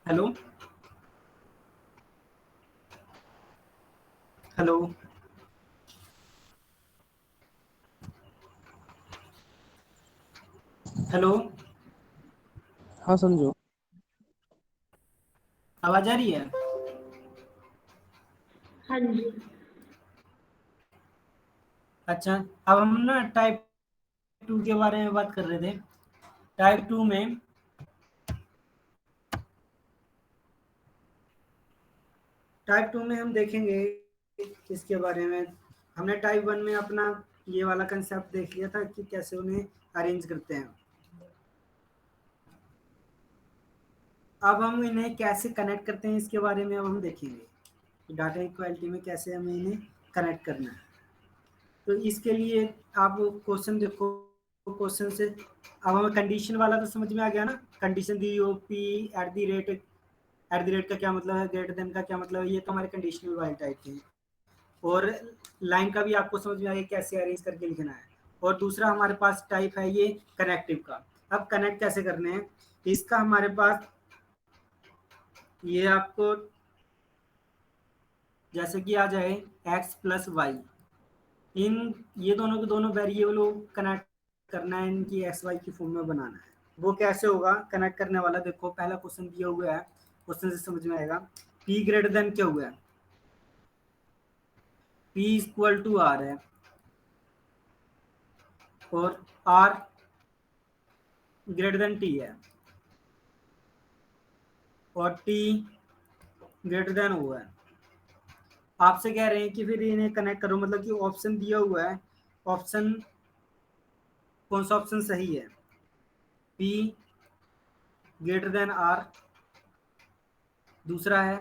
Hello hello. Hello. हाँ समझो। आवाज आ रही है? हाँ जी। अच्छा, अब हम ना टाइप टू के बारे में बात कर रहे थे। टाइप टू में हम देखेंगे इसके बारे में। हमने टाइप वन में अपना ये वाला कंसेप्ट देख लिया था कि कैसे उन्हें अरेंज करते हैं। अब हम इन्हें कैसे कनेक्ट करते हैं इसके बारे में अब हम देखेंगे कि डाटा इक्वालिटी में कैसे हमें इन्हें कनेक्ट करना है। तो इसके लिए आप क्वेश्चन देखो। क्वेश्चन से अब हमें कंडीशन वाला तो समझ में आ गया ना। कंडीशन दी O P at the rate का क्या मतलब है, ग्रेटर देन का क्या मतलब है, ये तो हमारे कंडीशनल वाले टाइप के हैं। और लाइन का भी आपको समझ में आ गया कैसे अरेंज करके लिखना है। और दूसरा हमारे पास टाइप है ये कनेक्टिव का। अब कनेक्ट कैसे करने हैं इसका हमारे पास ये आपको जैसे कि आ जाए एक्स प्लस वाई। इन ये दोनों के दोनों वेरिएबल को कनेक्ट करना है, इनकी एक्स वाई की फॉर्म में बनाना है। वो कैसे होगा कनेक्ट करने वाला, देखो पहला क्वेश्चन दिया हुआ है, क्वेश्चन से समझ में आएगा। पी ग्रेटर देन क्या हुआ है, पी इक्वल टू आर है और आर ग्रेटर देन टी है और टी ग्रेटर देन ओ है। आपसे कह रहे हैं कि फिर इन्हें कनेक्ट करो, मतलब कि ऑप्शन दिया हुआ है। ऑप्शन कौन सा ऑप्शन सही है, पी ग्रेटर देन आर, दूसरा है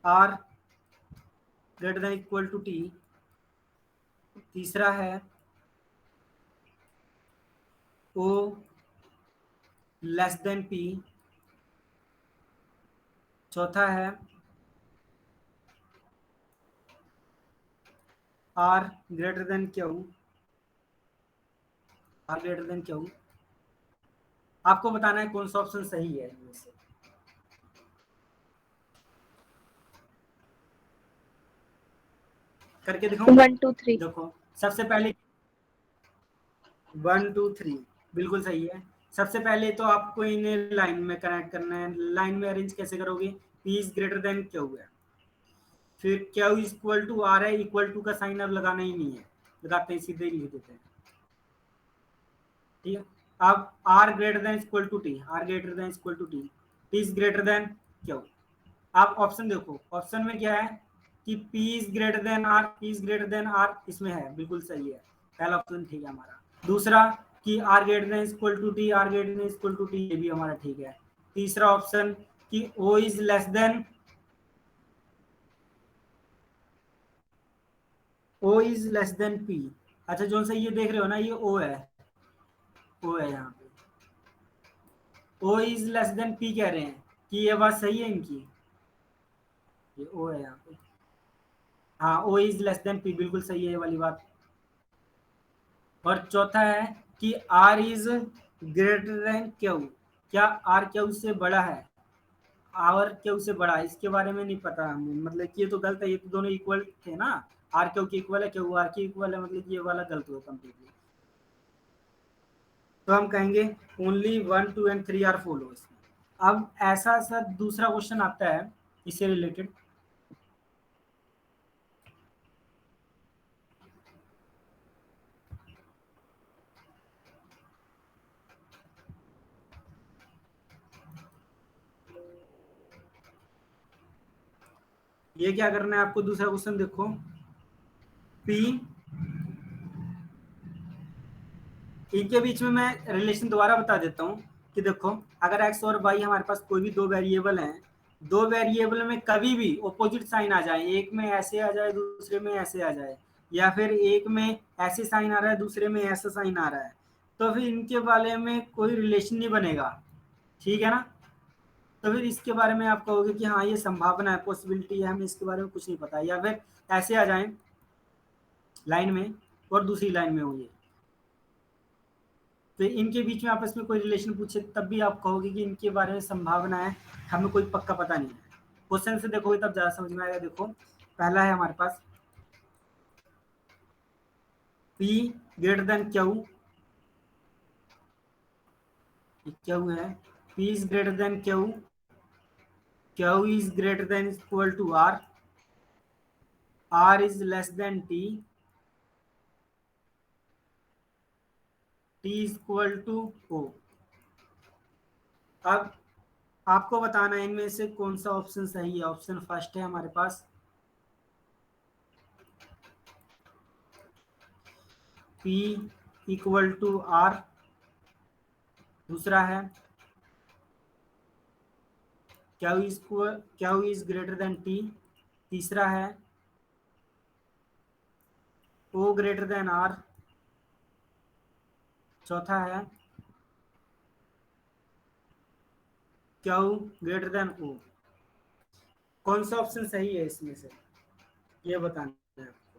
R greater than equal to T, तीसरा है ओ लेस देन पी, चौथा है R greater than Q, R greater than Q. आपको बताना है कौन सा ऑप्शन सही है इनमें से। करके दिखाऊं? 1 2 3। देखो सबसे पहले 1 2 3 बिल्कुल सही है। सबसे पहले तो आपको इन्हें लाइन में कनेक्ट करना है। लाइन में अरेंज कैसे करोगे, P is greater than Q है, फिर Q is equal to R है, इक्वल टू का साइन अब लगाना ही नहीं है, लगाते ही सीधे ही लिख देते हैं। ठीक है। अब R greater than equal to T, R greater than equal to T, T is greater than Q. आप ऑप्शन देखो, ऑप्शन में क्या है कि P is greater than R, P is greater than R इसमें है, बिल्कुल सही है, पहला ऑप्शन ठीक है हमारा। दूसरा कि R greater than equal to T, R greater than equal to T, ये भी हमारा ठीक है। तीसरा ऑप्शन कि O is less than, O is less than P। अच्छा जो सा ये देख रहे हो ना, ये O है, O है यहाँ पे, O is less than P कह रहे हैं कि ये बात सही है इनकी, ये O है यहाँ पे। हाँ O is less than P बिल्कुल सही है ये वाली बात। और चौथा है कि R is greater than Q, क्या आर क्यू से बड़ा है, आर क्यू से बड़ा है, इसके बारे में नहीं पता हमें, मतलब कि ये तो गलत है, ये तो दोनों इक्वल थे ना। आर क्यू की इक्वल है, क्यू आर की इक्वल है, मतलब ये वाला गलत हुआ कंप्लीटली। तो हम कहेंगे ओनली 1 2 एंड 3 आर फॉलो इसमें। अब ऐसा सा दूसरा क्वेश्चन आता है इससे रिलेटेड। ये क्या करना है आपको, दूसरा क्वेश्चन देखो, पी, इनके बीच में मैं रिलेशन दोबारा बता देता हूँ कि देखो अगर एक्स और वाई हमारे पास कोई भी दो वेरिएबल हैं, दो वेरिएबल में कभी भी ऑपोजिट साइन आ जाए, एक में ऐसे आ जाए दूसरे में ऐसे आ जाए, या फिर एक में ऐसे साइन आ रहा है दूसरे में ऐसा साइन आ रहा है, तो फिर इनके बारे में कोई रिलेशन नहीं बनेगा। ठीक है ना। तो फिर इसके बारे में आप कहोगे कि हाँ ये संभावना है, पॉसिबिलिटी है, हमें इसके बारे में कुछ नहीं पता, या फिर ऐसे आ जाए लाइन में और दूसरी लाइन में हो ये, तो इनके बीच में आपस में कोई रिलेशन पूछे तब भी आप कहोगे कि इनके बारे में संभावना है, हमें कोई पक्का पता नहीं है। क्वेश्चन से देखोगे तब ज्यादा समझ में आएगा। देखो पहला है हमारे पास P greater than Q, Q है, P is greater than Q, Q is greater than equal to R is less than T is equal to O। अब आपको बताना है इनमें से कौन सा ऑप्शन सही है। ऑप्शन फर्स्ट है हमारे पास P इक्वल टू R, दूसरा है Q is greater then T, तीसरा है O ग्रेटर देन R, चौथा है Q ग्रेटर देन O। कौन सा ऑप्शन सही है इसमें से, ये बताना है आपको।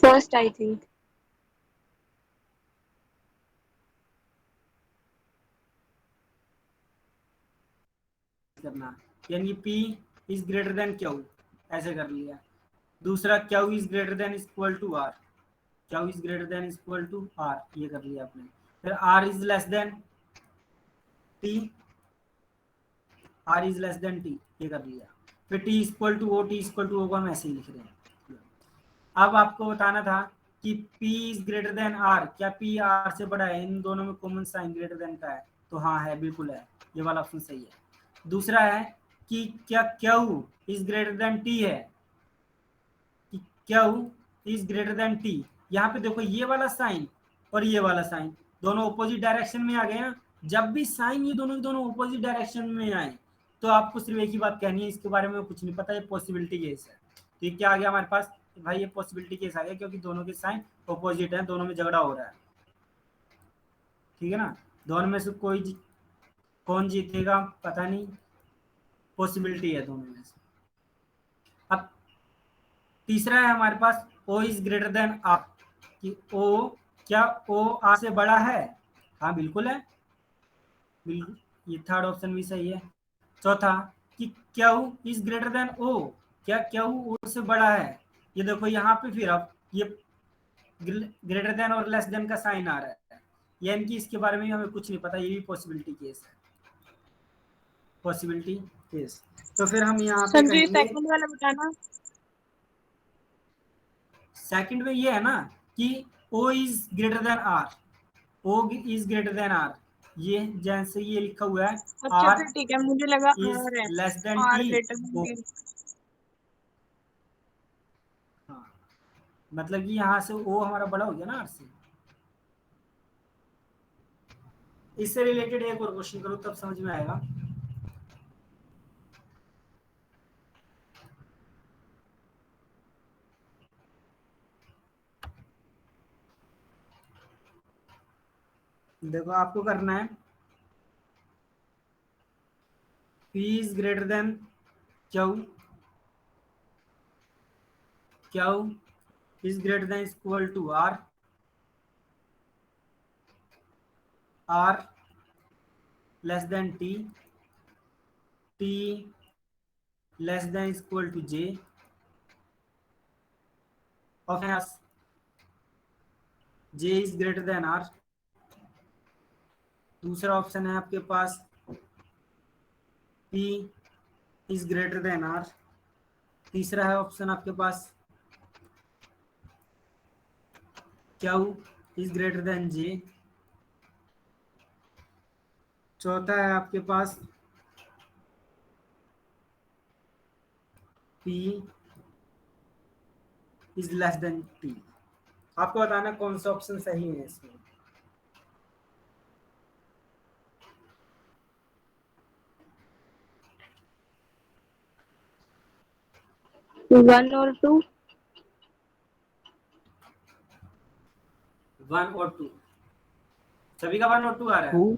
First, I think. करना, यानी P is greater than Q, ऐसे कर लिया। दूसरा Q is greater than equal to R, Q is greater than equal to R, ये कर लिया आपने। फिर R is less than T, R is less than T, ये कर लिया। फिर T equal to O, T equal to O को हम ऐसे ही लिख रहे हैं। अब आपको बताना था कि P is greater than R, क्या P R से बड़ा है? इन दोनों में कॉमन साइन ग्रेटर देन का है, तो हाँ है, बिल्कुल है, ये वाला ऑप्शन सही है। दूसरा है कि क्या Q is greater then T है, कि Q is greater then T। यहाँ पे देखो ये वाला साइन और ये वाला साइन दोनों ऑपोजिट डायरेक्शन में आ गए ना। जब भी साइन ये दोनों ऑपोजिट डायरेक्शन में आए तो आपको सिर्फ एक ही बात कहनी है, इसके बारे में कुछ नहीं पता, ये पॉसिबिलिटी केस है। तो ये क्या आ गया हमारे पास भाई, ये पॉसिबिलिटी केस आ गया, क्योंकि दोनों के साइन ऑपोजिट है, दोनों में झगड़ा हो रहा है, ठीक है ना। दोनों में से कौन जीतेगा पता नहीं, पॉसिबिलिटी है दोनों में से। अब तीसरा है हमारे पास O is greater than R, कि O, क्या O R से बड़ा है? हाँ बिल्कुल है, बिल्कुल, ये थर्ड ऑप्शन भी सही है। चौथा कि Q is greater then O, क्या Q O से बड़ा है? ये देखो यहाँ पे फिर अब ये ग्रेटर देन और लेस देन का साइन आ रहा है, यानी कि इसके बारे में हमें कुछ नहीं पता, ये भी पॉसिबिलिटी केस है, पॉसिबिलिटी केस। तो फिर हम यहाँ पे संजू, ये कहेंगे सेकंड वाला बताना। सेकंड में ये है ना कि O is greater than R, O is greater than R, ये जैसे ये लिखा हुआ है अच्छा R फिर ठीक है, मुझे लगा इज R है, less than R T। Greater than. हाँ, मतलब कि यहाँ से O हमारा बड़ा हो गया ना R से। इससे रिलेटेड एक और क्वेश्चन करो तब समझ में आएगा। देखो आपको करना है P is greater than Q, Q is greater than equal to R, R less than T, T less than equal to J। Option J is greater than R। दूसरा ऑप्शन है आपके पास P is greater than R। तीसरा है option आपके पास Q is greater than J। चौथा है आपके पास P is less than T। आपको बताना कौन सा ऑप्शन सही है इसमें। 1 और 2। 1 और 2, सभी का 1 और 2 आ रहा है। 2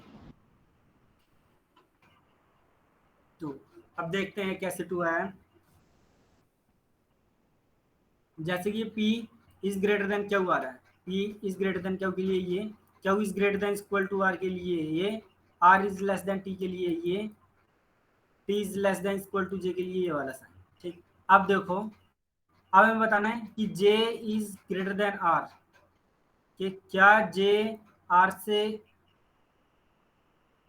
2, अब देखते हैं कैसे 2 आया। जैसे कि ये P is greater than Q आ रहा है, P is greater than Q के लिए ये, Q is greater than equal to R के लिए ये, R is less than T के लिए ये, T is less than equal to J के लिए ये वाला साइन। ठीक, अब देखो, अब हमें बताना है कि J is greater than are, कि क्या जे आर से,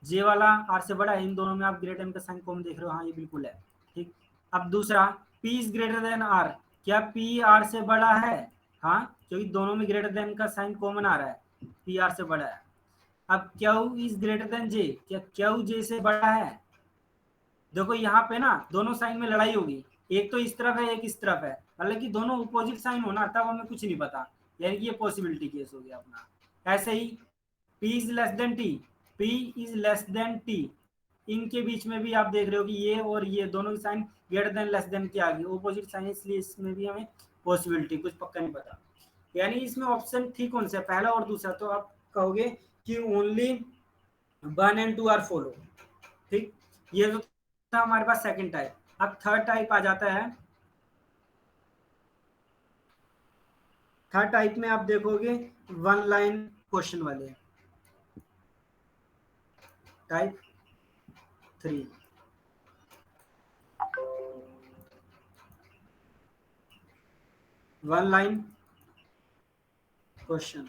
जे वाला आर से बड़ा है, इन दोनों में आप ग्रेटर देन का साइन कॉमन देख रहे हो, हाँ ये बिल्कुल है। ठीक, अब दूसरा, P is greater than R, क्या P आर से बड़ा है, हाँ क्योंकि दोनों में ग्रेटर देन का साइन कॉमन आ रहा है, P आर से बड़ा है। अब Q is greater than J, क्या Q J से बड़ा है, देखो यहाँ पे ना दोनों साइन में लड़ाई होगी, एक तो इस तरफ है एक इस तरफ है, मतलब कि दोनों अपोजिट साइन होना तब हमें कुछ नहीं पता, यानी कि ये पॉसिबिलिटी केस हो गया अपना। ऐसे ही P is less than T, P is less than T, इनके बीच में भी आप देख रहे हो कि ये और ये दोनों की sign greater than less than के आगे ऑपोजिट साइन, इसलिए इसमें भी हमें पॉसिबिलिटी कुछ पक्का नहीं पता, यानी इसमें ऑप्शन ठीक कौन सा है, पहला और दूसरा, तो आप कहोगे कि ओनली 1 and 2 आर फॉलो। ठीक, ये तो था हमारे पास सेकंड टाइप। अब थर्ड टाइप आ जाता है, थर्ड टाइप में आप देखोगे वन लाइन क्वेश्चन वाले, टाइप 3, वन लाइन क्वेश्चन।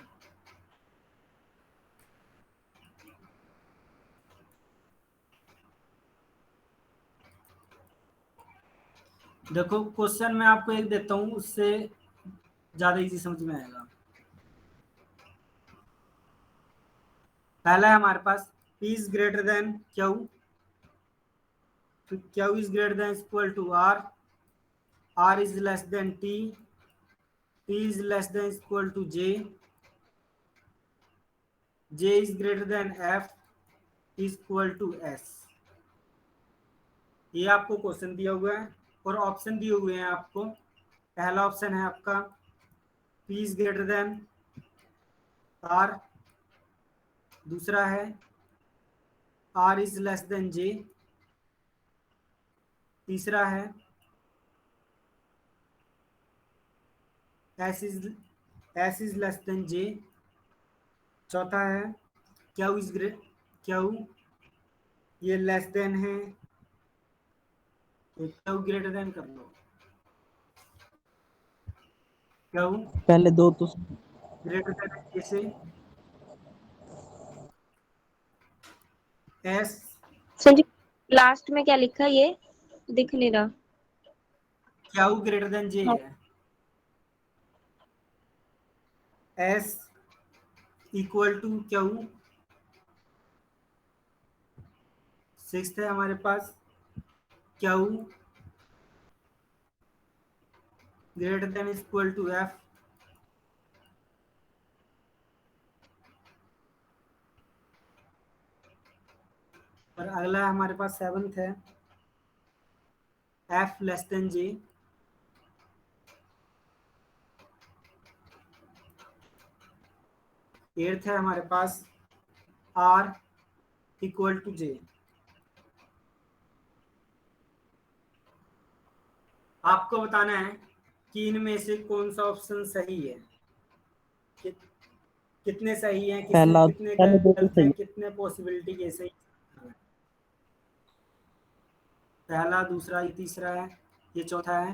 देखो क्वेश्चन मैं आपको एक देता हूं, उससे ज्यादा इजी समझ में आएगा। पहला है हमारे पास P is greater than Q, Q is greater than equal to R, R is less than T, T is less than equal to J, J is greater than F is equal to S। ये आपको question दिया हुआ है और option दिए हुए हैं आपको। पहला ऑप्शन है आपका P is greater than R, दूसरा है R is less than J, तीसरा है S is less than J, चौथा है Q इज Q ये लेस देन है, तो Q ग्रेटर देन कर लो, Q पहले दो तो ग्रेटर देन जैसे S, संजय, लास्ट में क्या लिखा ये दिख नहीं रहा। Q ग्रेटर देन J हाँ। है, S equal to Q, sixth है हमारे पास Q greater than equal to F, और अगला हमारे पास सेवंथ है F less than J, eighth है हमारे पास R इक्वल टू J। आपको बताना है कि इनमें से कौन सा ऑप्शन सही है, कि, कितने सही हैं, पहला कितने पहले दो तो गलत सही हैं, है। कितने पॉसिबिलिटी के सही। पहला, दूसरा, ये तीसरा है, ये चौथा है,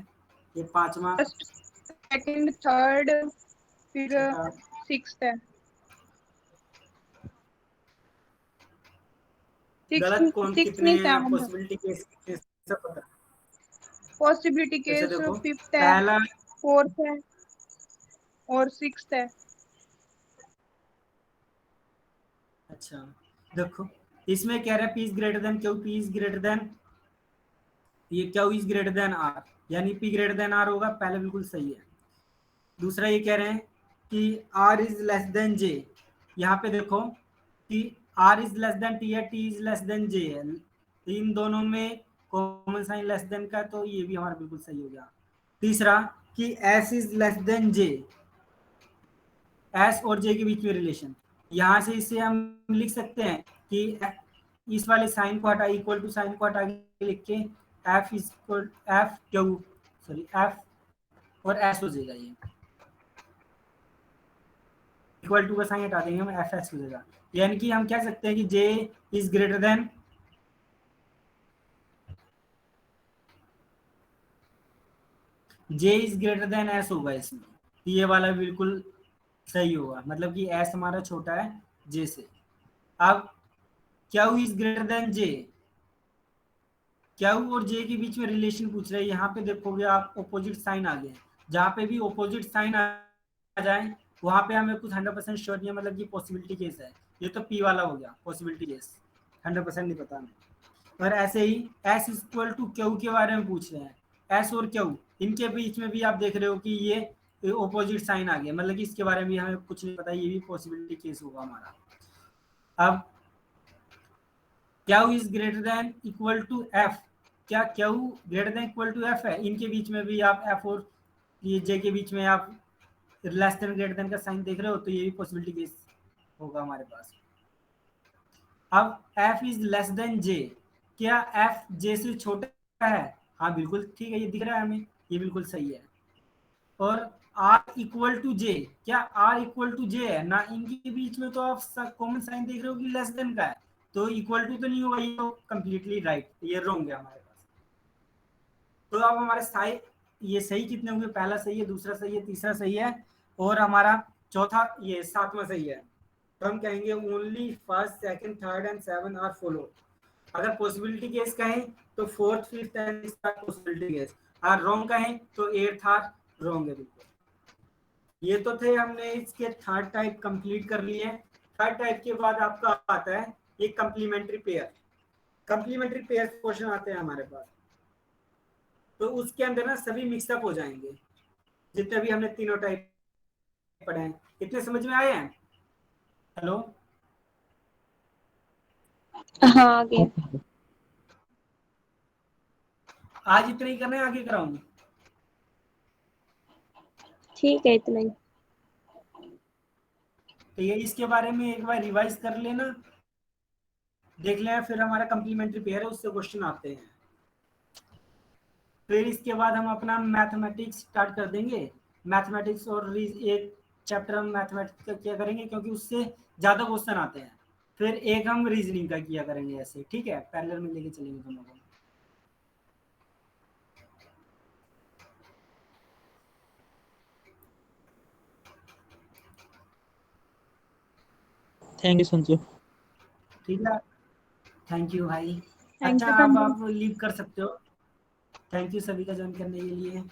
ये पांचवा, फर्स्ट, सेकंड, थर्ड, फिर छठा। सिक्स्थ है। गलत कौन सिक्स कितने नहीं, हैं, सेवन है। पॉसिबिलिटी केस सब पता। पॉसिबिलिटी जैसे केस देखो फिफ्थ है, पहला, फोर्थ है और सिक्स्थ है। अच्छा देखो इसमें कह रहा है P is greater than Q, P is greater then, ये Q is greater than R, यानी P ग्रेटर देन R होगा, पहले बिल्कुल सही है। दूसरा ये कह रहे हैं कि R is less than J, यहाँ पे देखो कि R is less than T है, T is less than J है, इन दोनों में कॉमन साइन लेस देन का, तो ये भी हमारा बिल्कुल सही हो गया। तीसरा कि S is less than J, S और J के बीच में रिलेशन, यहाँ से इसे हम लिख सकते हैं कि इस वाले साइन को हटा, इक्वल टू साइन को हटा के लिख के F equal F Q, sorry F और एस हो जाएगा, ये इक्वल टू का साइन हटा देंगे हम, एफ एस हो जाएगा। यानी कि हम कह सकते हैं कि J is greater than J is greater than S होगा इसमें, ये वाला बिल्कुल सही होगा, मतलब कि एस हमारा छोटा है जे से। अब Q is greater than J, Q और जे के बीच में रिलेशन पूछ रहे हैं। यहाँ पे देखोगे आप ऑपोजिट साइन आ गए, जहाँ पे भी ऑपोजिट साइन आ जाए वहां पे हमें कुछ 100% श्योर नहीं है, मतलब कि पॉसिबिलिटी केस है। ये तो पी वाला हो गया पॉसिबिलिटी केस, 100% नहीं पता हमें। और ऐसे ही एस इक्वल टू क्यू के बारे में पूछ रहे हैं, एस और क्यू इनके बीच में भी आप देख रहे हो कि ये ऑपोजिट साइन आ गया, मतलब कि इसके बारे में हमें कुछ नहीं पता, ये भी पॉसिबिलिटी केस होगा हमारा। अब Q is greater than equal to F, क्या Q greater than equal to F है? इनके बीच में भी आप एफ और ये जे के बीच में आप लेस देन ग्रेटर देन का साइन देख रहे हो, तो ये भी पॉसिबिलिटी केस होगा हमारे पास। अब एफ इज लेस देन जे, क्या एफ जे से छोटा है? हाँ बिल्कुल ठीक है, ये दिख रहा है हमें, ये बिल्कुल सही है। और आर इक्वल टू जे, क्या आर इक्वल टू जे है ना? इनके बीच में तो आप कॉमन साइन देख रहे हो कि लेस देन का है, तो इक्वल टू तो नहीं होगा, ये तो कंप्लीटली राइट, ये रॉन्ग है हमारे पास। तो अब हमारे साइड ये सही कितने होंगे? पहला सही है, दूसरा सही है, तीसरा सही है, और हमारा चौथा ये सातवां सही है। तो हम कहेंगे only first second third and seven are follow. अगर पॉसिबिलिटी केस कहें तो fourth fifth and sixth are possibility case, और रॉन्ग कहें तो एट्थ आर रॉन्ग है बिल्कुल। ये तो थे हमने इसके थर्ड टाइप कंप्लीट कर लिए। थर्ड टाइप के बाद आपका आता है ये complementary pair. Complementary pair question आते हैं हमारे पास, तो उसके अंदर ना सभी मिक्सअप हो जाएंगे, जितने भी हमने तीनों टाइप पढ़े हैं। इतने समझ में आए हैं? हेलो, हाँ आ गया। आज इतना ही करना है, आगे कराऊं? ठीक है इतना ही। तो ये इसके बारे में एक बार रिवाइज कर लेना, देख लेना, फिर हमारा कंप्लीमेंट्री पेयर है उससे क्वेश्चन आते हैं। फिर इसके बाद हम अपना मैथमेटिक्स स्टार्ट कर देंगे। मैथमेटिक्स और एक चैप्टर हम मैथमेटिक्स का किया करेंगे, क्योंकि उससे ज़्यादा क्वेश्चन आते हैं। फिर एक हम रीजनिंग का किया करेंगे ऐसे, ठीक है, पैरेलल में लेके चलेंगे दोनों को। Thank you Sanju. ठीक है, थैंक यू भाई। थैंक अच्छा यू अब संजू। आप लीव कर सकते हो। थैंक यू सभी का ज्वाइन करने के लिए।